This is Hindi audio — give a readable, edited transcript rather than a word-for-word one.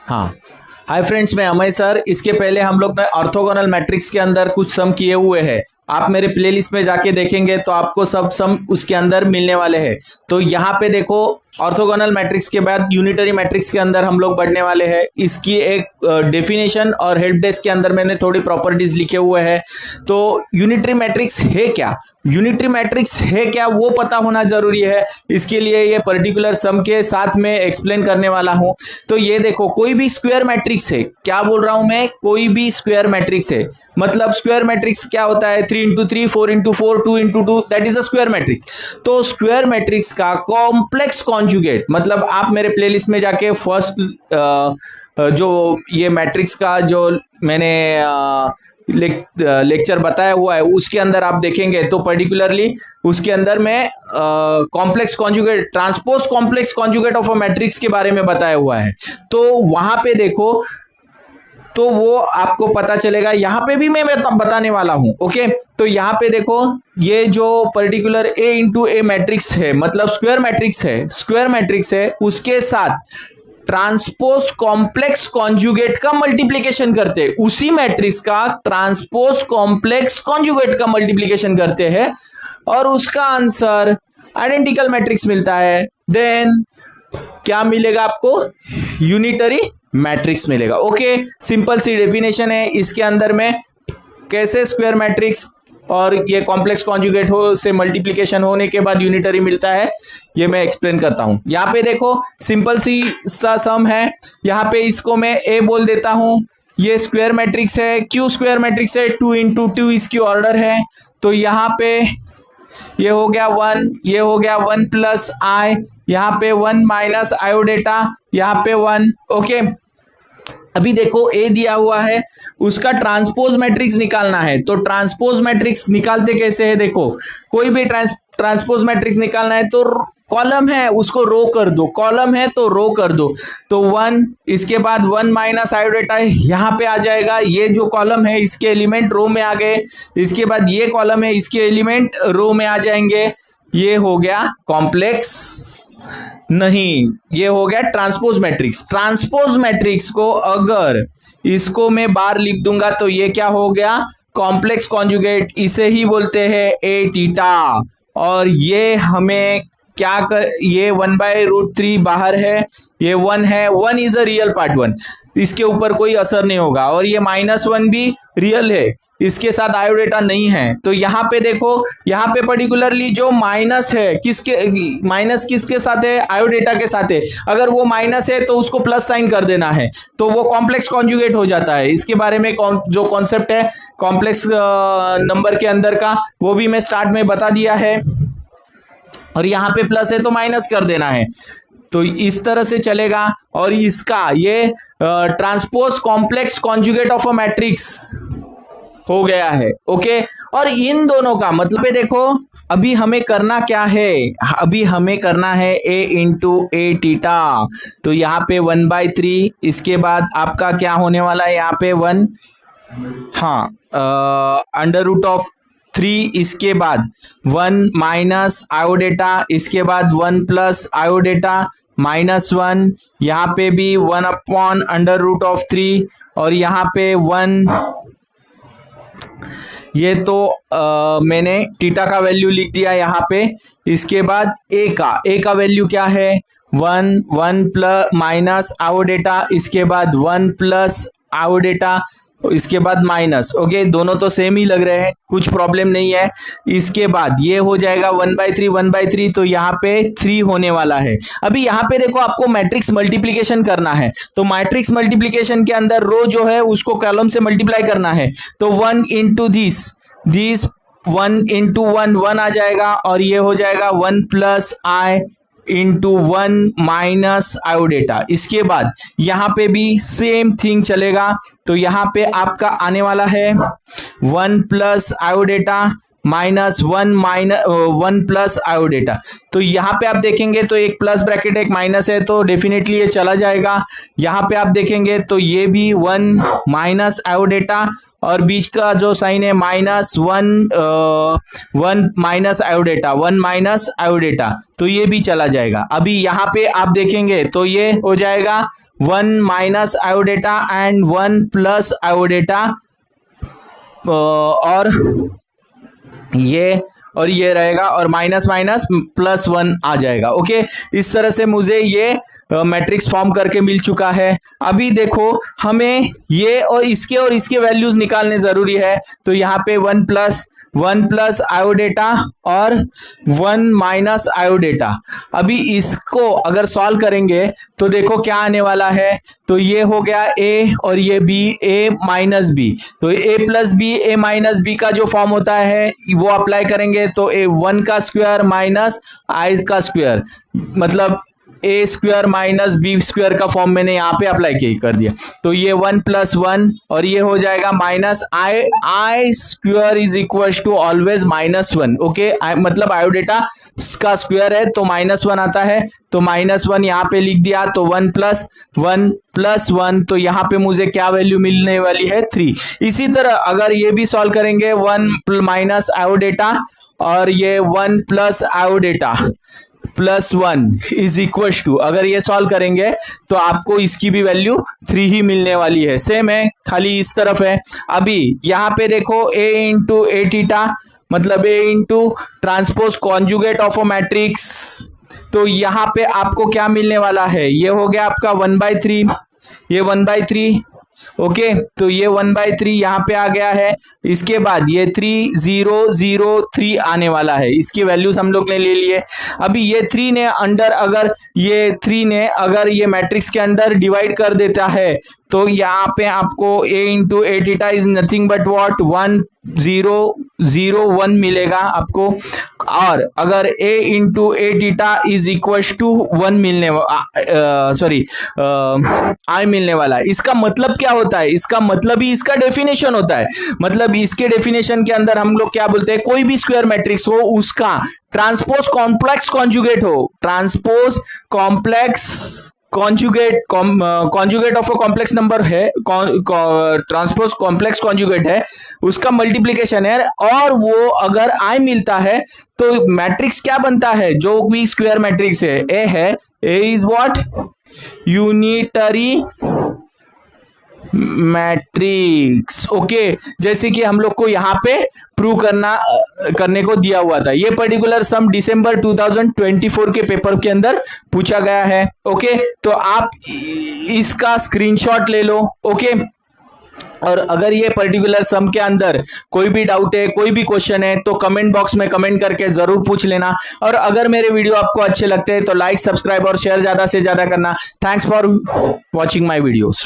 हाँ, हाय फ्रेंड्स, मैं अमय सर। इसके पहले हम लोग ने ऑर्थोगोनल मैट्रिक्स के अंदर कुछ सम किए हुए हैं। आप मेरे प्लेलिस्ट में जाके देखेंगे तो आपको सब सम उसके अंदर मिलने वाले हैं। तो यहाँ पे देखो, ऑर्थोगोनल मैट्रिक्स के बाद यूनिटरी मैट्रिक्स के अंदर हम लोग बढ़ने वाले हैं। इसकी एक डेफिनेशन और हेल्प डेस्क के अंदर मैंने थोड़ी प्रॉपर्टीज लिखे हुए हैं। तो यूनिटरी मैट्रिक्स है क्या, यूनिटरी मैट्रिक्स है क्या वो पता होना जरूरी है। इसके लिए ये पर्टिकुलर सम के साथ में एक्सप्लेन करने वाला हूं। तो ये देखो, कोई भी स्क्वायर मैट्रिक्स है, क्या बोल रहा हूं मैं, कोई भी स्क्वायर मैट्रिक्स है। मतलब स्क्वायर मैट्रिक्स क्या होता है, 3x3, 4x4, 2x2, that is a square matrix. तो स्क्वायर मैट्रिक्स का कॉम्प्लेक्स कॉन्जुगेट, मतलब आप मेरे प्लेलिस्ट में जाके फर्स्ट जो ये मैट्रिक्स का जो मैंने लेक्चर बताया हुआ है उसके अंदर आप देखेंगे तो पर्टिकुलरली उसके अंदर में complex conjugate, transpose complex conjugate of a matrix के बारे में बताया हुआ है। तो वहां पे देखो, तो वो आपको पता चलेगा। यहाँ पे भी मैं बताने वाला हूं। ओके, तो यहाँ पे देखो, ये जो particular A into A matrix है, मतलब स्क्वायर मैट्रिक्स है, स्क्वायर मैट्रिक्स है, उसके साथ ट्रांसपोज कॉम्प्लेक्स कॉन्जुगेट का मल्टीप्लीकेशन करते हैं। उसी मैट्रिक्स का ट्रांसपोज कॉम्प्लेक्स कॉन्जुगेट का मल्टीप्लीकेशन करते हैं और उसका आंसर आइडेंटिकल मैट्रिक्स मिलता है। देन क्या मिलेगा आपको, यूनिटरी मैट्रिक्स मिलेगा। ओके, सिंपल सी डेफिनेशन है। इसके अंदर में कैसे स्क्वायर मैट्रिक्स और ये कॉम्प्लेक्स कॉन्जुगेट हो से मल्टीप्लिकेशन होने के बाद यूनिटरी मिलता है, ये मैं एक्सप्लेन करता हूं। यहाँ पे देखो, सिंपल सी सा सम है। यहाँ पे इसको मैं ए बोल देता हूं। ये स्क्वायर मैट्रिक्स है, क्यू स्क्वायर मैट्रिक्स है, 2x2 इसकी ऑर्डर है। तो यहाँ पे ये हो गया 1, ये हो गया 1 प्लस आई, यहाँ पे 1 माइनस आयोडेटा, यहाँ पे 1। ओके, अभी देखो ए दिया हुआ है, उसका ट्रांसपोज मैट्रिक्स निकालना है। तो ट्रांसपोज मैट्रिक्स निकालते कैसे है, देखो, कोई भी ट्रांसपोज मैट्रिक्स निकालना है तो कॉलम है उसको रो कर दो, कॉलम है तो रो कर दो। तो 1, इसके बाद 1 माइनस आयोडेटा यहाँ पे आ जाएगा। ये जो कॉलम है इसके एलिमेंट रो में आ गए। इसके बाद ये कॉलम है, इसके एलिमेंट रो में आ जाएंगे। ये हो गया कॉम्प्लेक्स, नहीं, ये हो गया ट्रांसपोज मैट्रिक्स। ट्रांसपोज मैट्रिक्स को अगर इसको मैं बार लिख दूंगा तो ये क्या हो गया, कॉम्प्लेक्स कॉन्जुगेट। इसे ही बोलते हैं ए थीटा। और ये हमें क्या कर, ये 1/√3 बाहर है, ये 1 है, 1 इज अ रियल पार्ट 1, इसके ऊपर कोई असर नहीं होगा। और ये -1 भी रियल है, इसके साथ आयोडेटा नहीं है। तो यहाँ पे देखो, यहाँ पे पर्टिकुलरली जो माइनस है, किसके माइनस किसके साथ है, आयोडेटा के साथ है। अगर वो माइनस है तो उसको प्लस साइन कर देना है, तो वो कॉम्प्लेक्स कॉन्जुगेट हो जाता है। इसके बारे में जो कॉन्सेप्ट है कॉम्प्लेक्स नंबर के अंदर का, वो भी मैं स्टार्ट में बता दिया है। और यहाँ पे प्लस है तो माइनस कर देना है। तो इस तरह से चलेगा। और इसका ये transpose complex conjugate of a matrix हो गया है। ओके, और इन दोनों का मतलब देखो, अभी हमें करना क्या है, अभी हमें करना है a इंटू ए थीटा। तो यहाँ पे 1/3, इसके बाद आपका क्या होने वाला है, यहाँ पे 1, हाँ, √3, इसके बाद 1 माइनस आयोडेटा, इसके बाद 1 प्लस आयोडेटा -1, यहाँ पे भी 1/√3 और यहाँ पे 1। ये तो मैंने थीटा का वैल्यू लिख दिया यहाँ पे। इसके बाद ए का वैल्यू क्या है, 1 प्लस माइनस आयोडेटा, इसके बाद 1 प्लस आयोडेटा, इसके बाद माइनस। ओके, दोनों तो सेम ही लग रहे हैं, कुछ प्रॉब्लम नहीं है। इसके बाद ये हो जाएगा 1/3, तो यहाँ पे 3 होने वाला है। अभी यहाँ पे देखो, आपको मैट्रिक्स मल्टीप्लीकेशन करना है। तो मैट्रिक्स मल्टीप्लीकेशन के अंदर रो जो है उसको कॉलम से मल्टीप्लाई करना है। तो 1 इंटू दिस 1 इंटू 1 आ जाएगा, और ये हो जाएगा 1 प्लस आई इंटू 1 माइनस आयोडेटा। इसके बाद यहाँ पे भी सेम थिंग चलेगा। तो यहाँ पे आपका आने वाला है 1 प्लस आयोडेटा वन प्लस आयोडेटा। तो यहाँ पे आप देखेंगे तो एक प्लस ब्रैकेट एक माइनस है, तो डेफिनेटली ये चला जाएगा। यहाँ पे आप देखेंगे तो ये भी 1 माइनस आयोडेटा और बीच का जो साइन है वन माइनस आयोडेटा, तो ये भी चला जाएगा। अभी यहाँ पे आप देखेंगे तो ये हो जाएगा 1 माइनस आयोडेटा एंड 1 प्लस आयोडेटा, और ये रहेगा और माइनस माइनस प्लस 1 आ जाएगा। ओके, इस तरह से मुझे ये मैट्रिक्स फॉर्म करके मिल चुका है। अभी देखो हमें ये और इसके वैल्यूज निकालने जरूरी है। तो यहाँ पे 1 प्लस आयोडेटा और 1 माइनस आयोडेटा। अभी इसको अगर सॉल्व करेंगे तो देखो क्या आने वाला है। तो ये हो गया a और ये b, a माइनस b। तो a plus b, a minus b का जो फॉर्म होता है वो अप्लाई करेंगे तो a 1 का स्क्वायर माइनस i का स्क्वायर, मतलब ए स्क्वायर माइनस बी स्क्वायर का फॉर्म मैंने यहाँ पे अप्लाई कर दिया। तो ये 1 प्लस 1 और ये हो जाएगा minus I square is equal to always -1। Okay, मतलब आयोडेटा का स्क्वायर है तो -1 आता है। तो -1 यहाँ पे लिख दिया। तो 1 प्लस 1 तो यहाँ पे मुझे क्या वैल्यू मिलने वाली है 3। इसी तरह अगर ये भी सॉल्व करेंगे 1 माइनस आयोडेटा और ये 1 प्लस आयोडेटा प्लस 1 इज इक्वल टू, अगर ये सॉल्व करेंगे तो आपको इसकी भी वैल्यू 3 ही मिलने वाली है। सेम है, खाली इस तरफ है। अभी यहाँ पे देखो a इंटू ए टीटा, मतलब a into transpose conjugate of a matrix. तो यहाँ पे आपको क्या मिलने वाला है, ये हो गया आपका 1/3, ये 1/3। ओके, तो ये 1/3 यहाँ पे आ गया है। इसके बाद ये 3 0 0 3 आने वाला है। इसकी वैल्यूज हम लोग ने ले लिए। अभी ये 3 ने अगर ये मैट्रिक्स के अंदर डिवाइड कर देता है तो यहाँ पे आपको a into A theta is nothing but what 1 0 0 1 मिलेगा आपको। और अगर a into A theta is equal to 1 मिलने I मिलने वाला है। इसका मतलब क्या होता है, इसका मतलब ही इसका डेफिनेशन होता है। मतलब इसके डेफिनेशन के अंदर हम लोग क्या बोलते हैं, कोई भी स्क्वायर मैट्रिक्स हो उसका ट्रांसपोज कॉम्प्लेक्स कॉन्जुगेट हो, transpose complex conjugate of a complex number है, ट्रांसपोज कॉम्प्लेक्स कॉन्जुगेट है, उसका मल्टीप्लिकेशन है और वो अगर I मिलता है तो मैट्रिक्स क्या बनता है, जो भी स्क्वायर मैट्रिक्स है A है, A is what unitary matrix. Okay, जैसे कि हम लोग को यहाँ पे प्रूव करने को दिया हुआ था। ये पर्टिकुलर सम दिसंबर 2024 के पेपर के अंदर पूछा गया है। ओके, तो आप इसका स्क्रीनशॉट ले लो। ओके, और अगर ये पर्टिकुलर सम के अंदर कोई भी डाउट है, कोई भी क्वेश्चन है तो कमेंट बॉक्स में कमेंट करके जरूर पूछ लेना। और अगर मेरे वीडियो आपको अच्छे लगते हैं तो लाइक, सब्सक्राइब और शेयर ज्यादा से ज्यादा करना। Thanks for watching my videos.